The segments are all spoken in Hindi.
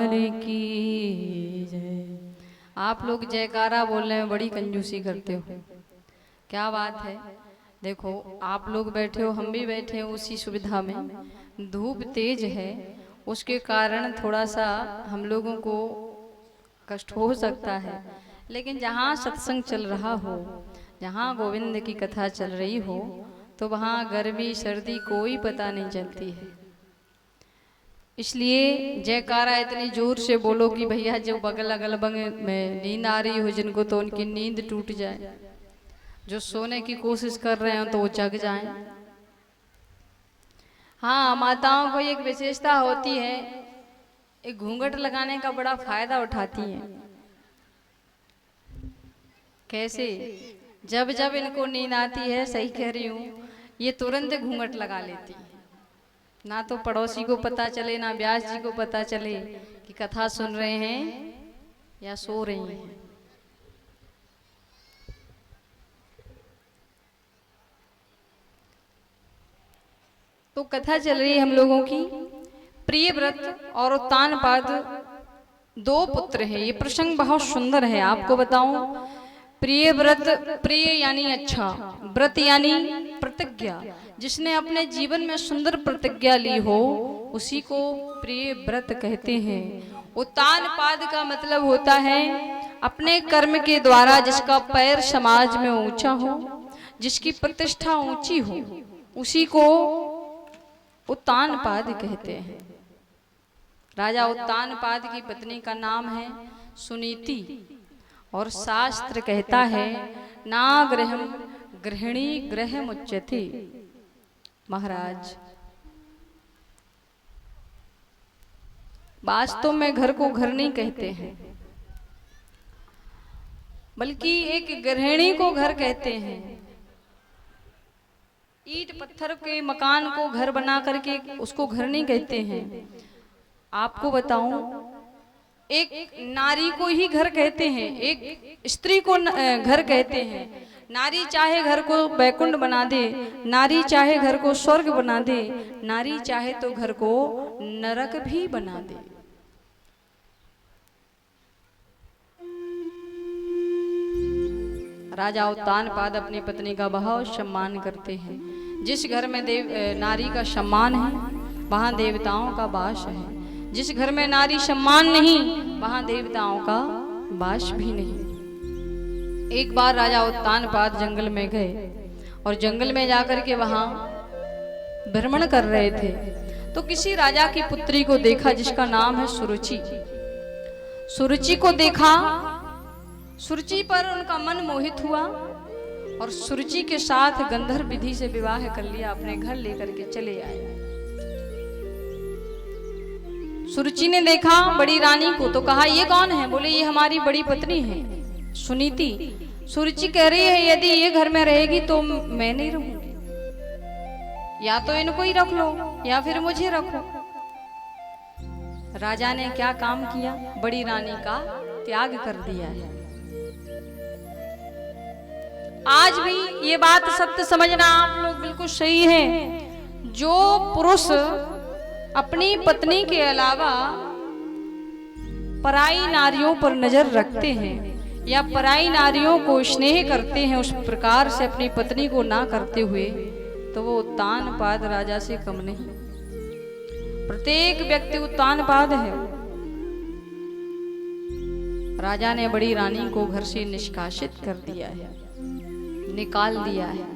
लाल की जय। आप लोग जयकारा बोलने में बड़ी कंजूसी करते हो, क्या बात है। देखो आप लोग बैठे हो, हम भी बैठे हो उसी सुविधा में। धूप तेज है, उसके कारण थोड़ा सा हम लोगों को कष्ट हो सकता है, लेकिन जहाँ सत्संग चल रहा हो, जहाँ गोविंद की कथा चल रही हो, तो वहाँ गर्मी सर्दी कोई पता नहीं चलती है। इसलिए जयकारा इतनी जोर से बोलो कि भैया जो बगल अगल बगल में नींद आ रही हो जिनको, तो उनकी नींद टूट जाए, जो सोने की कोशिश कर रहे हो तो वो जग जाएं। हाँ, माताओं को एक विशेषता होती है, एक घूंघट लगाने का बड़ा फायदा उठाती हैं। कैसे? जब जब इनको नींद आती है, सही कह रही हूँ, ये तुरंत घूंघट लगा लेती है, ना तो पड़ोसी को पता चले, ना व्यास जी को पता चले कि कथा सुन रहे हैं या सो रही हैं। तो कथा चल रही है हम लोगों की। प्रिय व्रत और उत्तानपाद दो पुत्र हैं। ये प्रसंग बहुत सुंदर है। आपको बताऊं, प्रिय व्रत, प्रिय यानी अच्छा, व्रत यानी प्रतिज्ञा। जिसने अपने जीवन में सुंदर प्रतिज्ञा ली हो उसी को प्रिय व्रत कहते हैं। उत्तानपाद का मतलब होता है अपने कर्म के द्वारा जिसका पैर समाज में ऊंचा हो, जिसकी प्रतिष्ठा ऊंची हो, उसी को उत्तानपाद कहते हैं। राजा उत्तानपाद की पत्नी का नाम है सुनीति, और शास्त्र कहता है नागृहम गृहिणी गृहमुच्यते। महाराज, वास्तव में घर को घर नहीं कहते हैं, बल्कि एक गृहिणी को घर कहते हैं। ईंट पत्थर के मकान को घर बना करके उसको घर नहीं कहते हैं। आपको बताऊं, एक नारी को ही घर कहते हैं, एक स्त्री को घर कहते हैं। नारी चाहे घर को बैकुंठ बना दे, नारी चाहे घर को स्वर्ग बना दे, नारी चाहे तो घर को नरक भी बना दे। राजा उत्तानपाद अपनी पत्नी का बहुत सम्मान करते हैं। जिस घर में नारी का सम्मान है वहां देवताओं का वास है। जिस घर में नारी सम्मान नहीं वहां देवताओं का वास भी नहीं। एक बार राजा उत्तानपाद जंगल में गए और जंगल में जाकर के वहां भ्रमण कर रहे थे, तो किसी राजा की पुत्री को देखा जिसका नाम है सुरुचि। सुरुचि को देखा, सुरुचि पर उनका मन मोहित हुआ और सुरुचि के साथ गंधर्व विधि से विवाह कर लिया, अपने घर लेकर के चले आए। सुरुचि ने देखा बड़ी रानी को तो कहा ये कौन है? बोले ये हमारी बड़ी पत्नी है सुनीति। सुरुचि कह रही है यदि ये घर में रहेगी तो मैं नहीं रहूंगी, या तो इनको ही रख लो या फिर मुझे रखो। राजा ने क्या काम किया? बड़ी रानी का त्याग कर दिया है। आज भी ये बात सत्य समझना आप लोग बिल्कुल सही है। जो पुरुष अपनी पत्नी के अलावा पराई नारियों पर नजर रखते हैं या पराई नारियों को स्नेह करते हैं, उस प्रकार से अपनी पत्नी को ना करते हुए, तो वो उत्तानपाद राजा से कम नहीं। प्रत्येक व्यक्ति उत्तानपाद है। राजा ने बड़ी रानी को घर से निष्कासित कर दिया है, निकाल दिया है।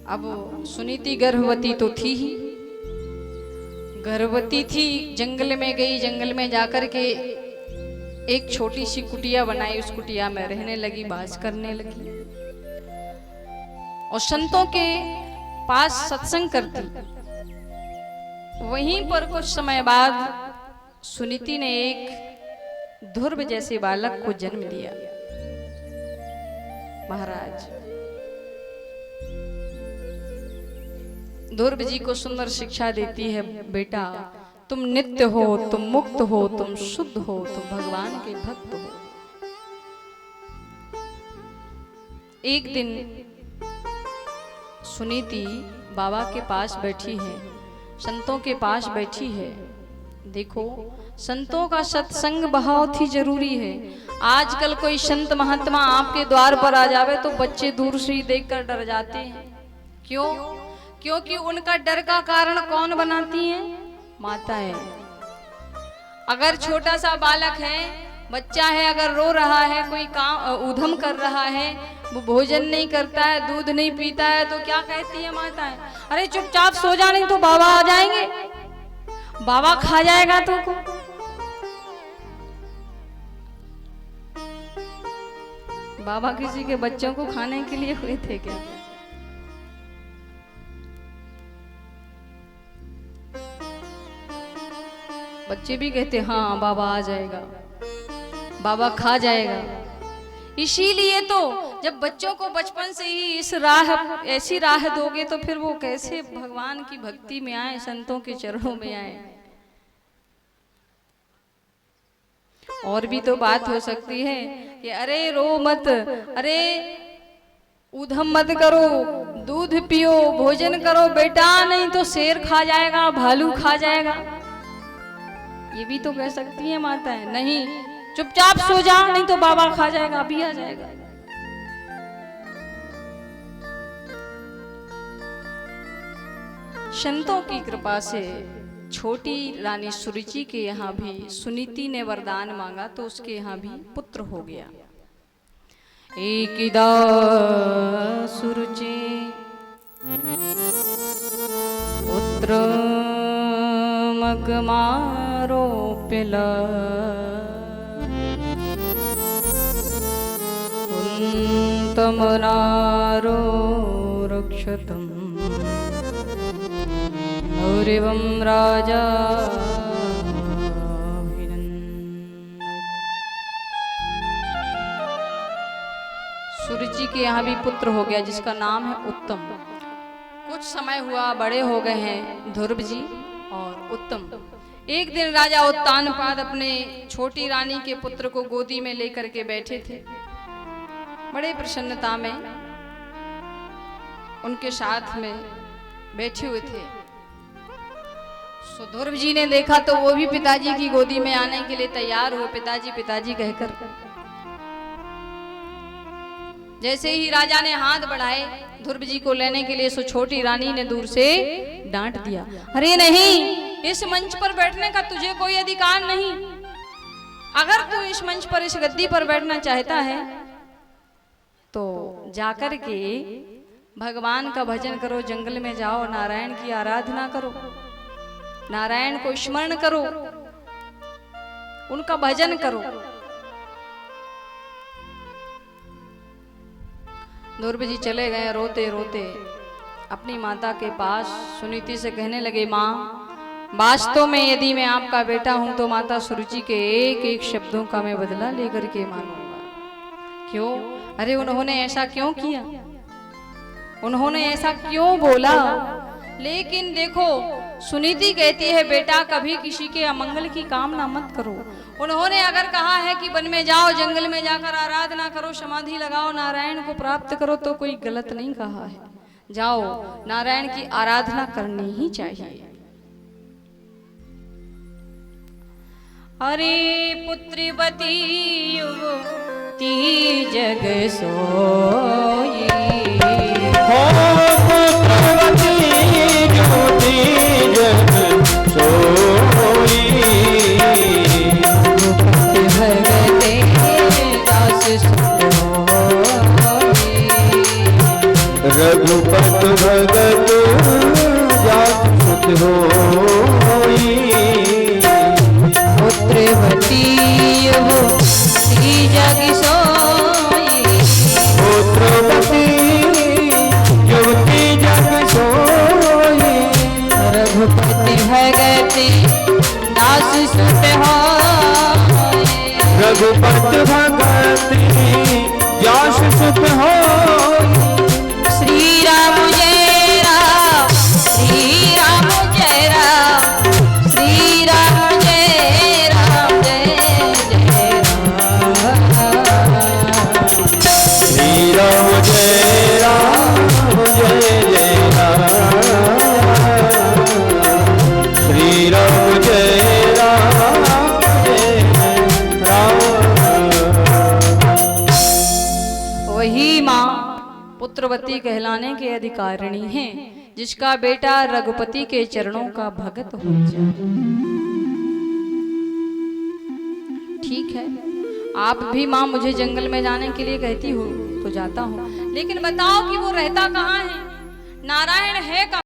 अब सुनीति गर्भवती तो थी ही, गर्भवती थी, जंगल में गई, जंगल में जाकर के एक छोटी सी कुटिया बनाई, उस कुटिया में रहने लगी, वास करने लगी और संतों के पास सत्संग करती। वहीं पर कुछ समय बाद सुनीति ने एक ध्रुव जैसे बालक को जन्म दिया। महाराज, ध्रुव जी को सुंदर शिक्षा देती है, बेटा तुम नित्य हो, तुम मुक्त हो, तुम शुद्ध हो, तुम भगवान के भक्त हो। एक दिन सुनीति बाबा के पास बैठी है, संतों के पास बैठी है देखो, संतों का सत्संग बहुत ही जरूरी है। आजकल कोई संत महात्मा आपके द्वार पर आ जावे तो बच्चे दूर से ही देखकर डर जाते हैं। क्यों? क्योंकि उनका डर का कारण कौन बनाती है? माताएं। अगर छोटा सा बालक है, बच्चा है, अगर रो रहा है, कोई काम उधम कर रहा है, वो भोजन नहीं करता है, दूध नहीं पीता है, तो क्या कहती है माताएं? अरे चुपचाप सो जा, नहीं तो बाबा आ जाएंगे, बाबा खा जाएगा तुमको। बाबा किसी के बच्चों को खाने के लिए हुए थे क्या? बच्चे भी कहते हाँ बाबा आ जाएगा, बाबा खा जाएगा। इसीलिए तो जब बच्चों को बचपन से ही ऐसी राह दोगे तो फिर वो कैसे भगवान की भक्ति में आए, संतों के चरणों में आए। और भी तो बात हो सकती है कि अरे रो मत, अरे उधम मत करो, दूध पियो, भोजन करो बेटा, नहीं तो शेर खा जाएगा, भालू खा जाएगा। ये भी तो कह सकती है माताएं। नहीं, चुपचाप सो जा, नहीं तो बाबा खा जाएगा, अभी आ जाएगा। संतों की कृपा से छोटी रानी सुरुचि के यहाँ भी सुनीति ने वरदान मांगा तो उसके यहाँ भी पुत्र हो गया। एकिदा सुरुचि पुत्र मगमारोप्यला तमनारो रक्षतम् औरिवं राजा। सुरुचि के यहाँ भी पुत्र हो गया जिसका नाम है उत्तम। कुछ समय हुआ, बड़े हो गए हैं ध्रुव जी और उत्तम। एक दिन राजा उत्तानपाद अपने छोटी रानी के पुत्र को गोदी में लेकर के बैठे थे, बड़े प्रसन्नता में उनके साथ में बैठे हुए थे। सो ध्रुव जी ने देखा तो वो भी पिताजी की गोदी में आने के लिए तैयार हुए, पिताजी पिताजी कहकर। जैसे ही राजा ने हाथ बढ़ाए ध्रुव जी को लेने के लिए, सो छोटी रानी ने दूर से डांट दिया, अरे नहीं, इस मंच पर बैठने का तुझे कोई अधिकार नहीं। अगर तू इस मंच पर, इस गद्दी पर बैठना चाहता है तो जाकर के भगवान का भजन करो, जंगल में जाओ, नारायण की आराधना करो, नारायण को स्मरण करो, उनका भजन करो। ध्रुव जी चले गए रोते रोते अपनी माता के पास। सुनीति से कहने लगे, माँ, वास्तव में यदि मैं आपका बेटा हूं तो माता सुरुचि के एक एक शब्दों का मैं बदला लेकर के मानूंगा। क्यों? अरे उन्होंने ऐसा क्यों किया, उन्होंने ऐसा क्यों बोला? लेकिन देखो, सुनीति कहती है बेटा कभी किसी के अमंगल की कामना मत करो। उन्होंने अगर कहा है कि वन में जाओ, जंगल में जाकर आराधना करो, समाधि लगाओ, नारायण को प्राप्त करो, तो कोई गलत नहीं कहा है। जाओ, नारायण की आराधना करनी ही चाहिए। अरे पुत्रवती युवती जग सोई, पुत्रवती युवती जग सोई, भगते दास सोई, रघुपत भगत जात सुत होई, पुत्रवती युवती जग सोई, पुत्रवती युवती जग सोई, रघुपति भगति दास सुत होई, रघुपति भगति दास सुत होई। श्री राम जय राम, श्री राम जय राम, श्री राम जय राम, जय जय राम, श्री राम जय राम, जय जय राम, श्री राम जय वही माँ पुत्रवती कहलाने के अधिकारिणी है, जिसका बेटा रघुपति के चरणों का भगत हो जाए। ठीक है, आप भी माँ मुझे जंगल में जाने के लिए कहती हो तो जाता हूँ, लेकिन बताओ कि वो रहता कहाँ है, नारायण है कहाँ?